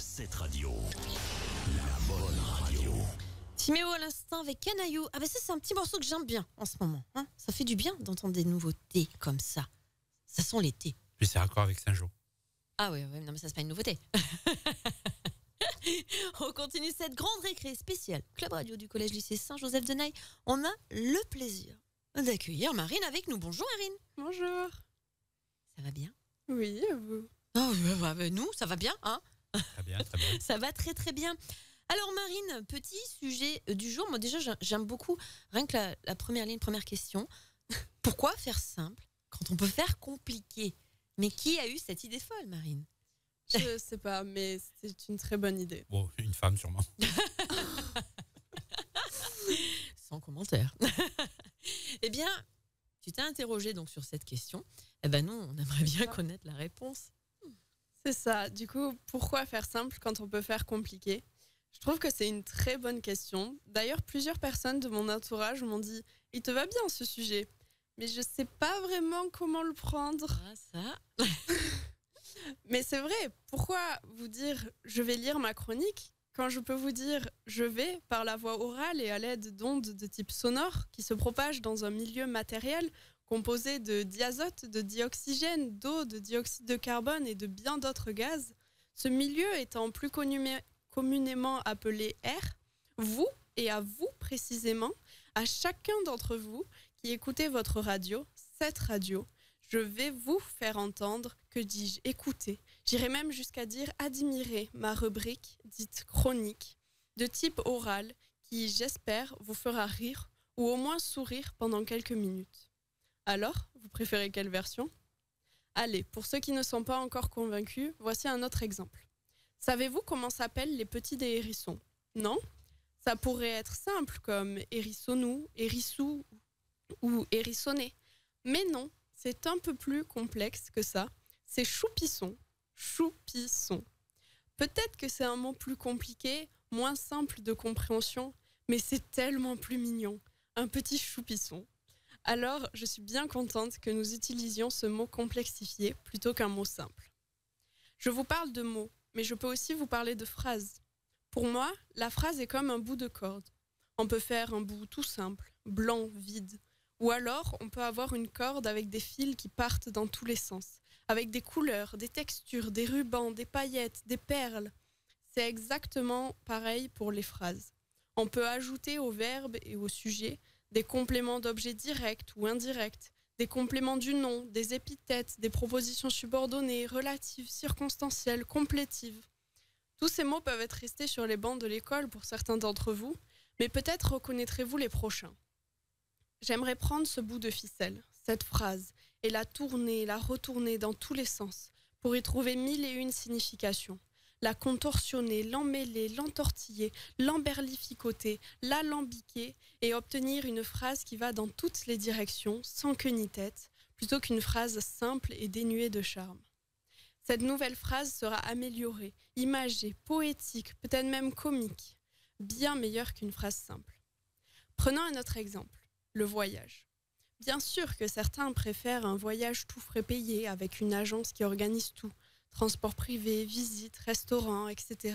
Cette radio, la bonne radio. Timéo à l'instant avec Canaillou. Ah ben ça c'est un petit morceau que j'aime bien en ce moment. Hein, ça fait du bien d'entendre des nouveautés comme ça. Ça sent l'été. Puis c'est raccord avec Saint-Jean. Ah oui, non mais ça c'est pas une nouveauté. On continue cette grande récré spéciale Club Radio du Collège Lycée Saint-Joseph de Naye. On a le plaisir d'accueillir Marine avec nous. Bonjour Marine. Bonjour. Ça va bien? Oui, et vous? Oh, nous, ça va bien, hein? Très bien, très bien. Ça va très très bien. Alors Marine, petit sujet du jour. Moi déjà j'aime beaucoup, rien que la première ligne, première question. Pourquoi faire simple quand on peut faire compliqué? Mais qui a eu cette idée folle, Marine? Je sais pas, mais c'est une très bonne idée. Bon, une femme sûrement. Sans commentaire. Eh bien, tu t'es interrogée donc sur cette question. Eh ben nous, on aimerait bien connaître la réponse. C'est ça. Du coup, pourquoi faire simple quand on peut faire compliqué? Je trouve que c'est une très bonne question. D'ailleurs, plusieurs personnes de mon entourage m'ont dit « Il te va bien ce sujet ?» Mais je sais pas vraiment comment le prendre. Ah, ça. Mais c'est vrai, pourquoi vous dire « Je vais lire ma chronique » quand je peux vous dire « Je vais » par la voie orale et à l'aide d'ondes de type sonore qui se propagent dans un milieu matériel composé de diazote, de dioxygène, d'eau, de dioxyde de carbone et de bien d'autres gaz. Ce milieu étant plus communément appelé air, vous, et à vous précisément, à chacun d'entre vous qui écoutez votre radio, cette radio, je vais vous faire entendre, que dis-je, écouter. J'irai même jusqu'à dire admirer ma rubrique dite chronique, de type oral, qui, j'espère, vous fera rire ou au moins sourire pendant quelques minutes. Alors, vous préférez quelle version? Allez, pour ceux qui ne sont pas encore convaincus, voici un autre exemple. Savez-vous comment s'appellent les petits des hérissons? Non? Ça pourrait être simple comme hérissonou, hérissou ou hérissonné. Mais non, c'est un peu plus complexe que ça. C'est choupisson. Choupisson. Peut-être que c'est un mot plus compliqué, moins simple de compréhension, mais c'est tellement plus mignon. Un petit choupisson. Alors, je suis bien contente que nous utilisions ce mot complexifié plutôt qu'un mot simple. Je vous parle de mots, mais je peux aussi vous parler de phrases. Pour moi, la phrase est comme un bout de corde. On peut faire un bout tout simple, blanc, vide. Ou alors, on peut avoir une corde avec des fils qui partent dans tous les sens, avec des couleurs, des textures, des rubans, des paillettes, des perles. C'est exactement pareil pour les phrases. On peut ajouter au verbe et au sujet des compléments d'objets directs ou indirects, des compléments du nom, des épithètes, des propositions subordonnées, relatives, circonstancielles, complétives. Tous ces mots peuvent être restés sur les bancs de l'école pour certains d'entre vous, mais peut-être reconnaîtrez-vous les prochains. J'aimerais prendre ce bout de ficelle, cette phrase, et la tourner, la retourner dans tous les sens, pour y trouver 1001 significations. La contorsionner, l'emmêler, l'entortiller, l'emberlificoter, l'alambiquer et obtenir une phrase qui va dans toutes les directions, sans queue ni tête, plutôt qu'une phrase simple et dénuée de charme. Cette nouvelle phrase sera améliorée, imagée, poétique, peut-être même comique, bien meilleure qu'une phrase simple. Prenons un autre exemple, le voyage. Bien sûr que certains préfèrent un voyage tout frais payé avec une agence qui organise tout, transport privé, visites, restaurants, etc.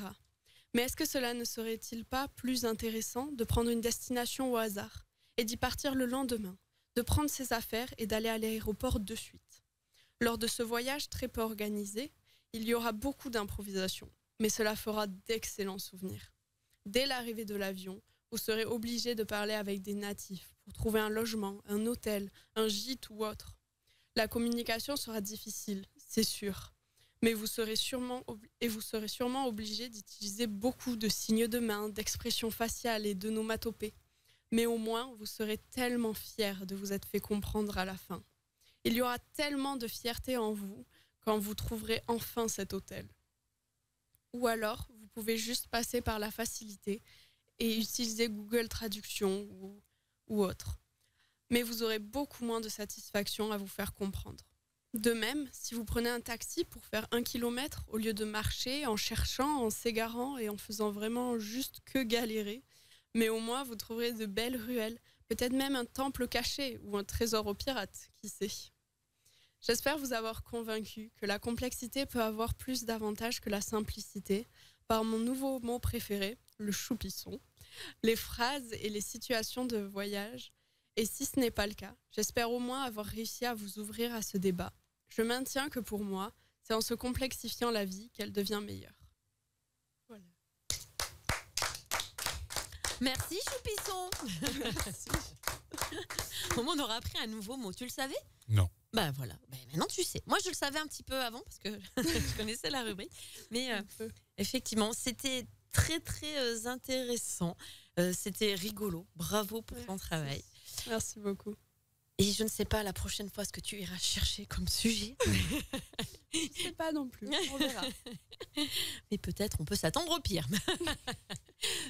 Mais est-ce que cela ne serait-il pas plus intéressant de prendre une destination au hasard et d'y partir le lendemain, de prendre ses affaires et d'aller à l'aéroport de suite? Lors de ce voyage très peu organisé, il y aura beaucoup d'improvisation, mais cela fera d'excellents souvenirs. Dès l'arrivée de l'avion, vous serez obligé de parler avec des natifs pour trouver un logement, un hôtel, un gîte ou autre. La communication sera difficile, c'est sûr. Mais vous serez sûrement obligé d'utiliser beaucoup de signes de main, d'expressions faciales et d'onomatopées. Mais au moins, vous serez tellement fiers de vous être fait comprendre à la fin. Il y aura tellement de fierté en vous quand vous trouverez enfin cet hôtel. Ou alors, vous pouvez juste passer par la facilité et utiliser Google Traduction ou autre. Mais vous aurez beaucoup moins de satisfaction à vous faire comprendre. De même, si vous prenez un taxi pour faire 1 kilomètre au lieu de marcher en cherchant, en s'égarant et en faisant vraiment juste que galérer, mais au moins vous trouverez de belles ruelles, peut-être même un temple caché ou un trésor aux pirates, qui sait. J'espère vous avoir convaincu que la complexité peut avoir plus d'avantages que la simplicité par mon nouveau mot préféré, le choupisson, les phrases et les situations de voyage. Et si ce n'est pas le cas, j'espère au moins avoir réussi à vous ouvrir à ce débat. Je maintiens que pour moi, c'est en se complexifiant la vie qu'elle devient meilleure. Voilà. Merci Choupisson. Merci. Au moins, on aura appris un nouveau mot. Tu le savais? Non. Bah voilà, bah, maintenant tu sais. Moi je le savais un petit peu avant parce que je connaissais la rubrique. Mais effectivement, c'était très très intéressant. C'était rigolo. Bravo pour ton travail. Merci beaucoup. Et je ne sais pas la prochaine fois ce que tu iras chercher comme sujet. Je ne sais pas non plus, on verra. Mais peut-être on peut s'attendre au pire.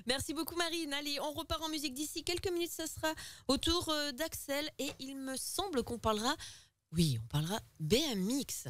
Merci beaucoup Marine. Allez, on repart en musique d'ici quelques minutes. Ça sera au tour d'Axel. Et il me semble qu'on parlera... Oui, on parlera BMX.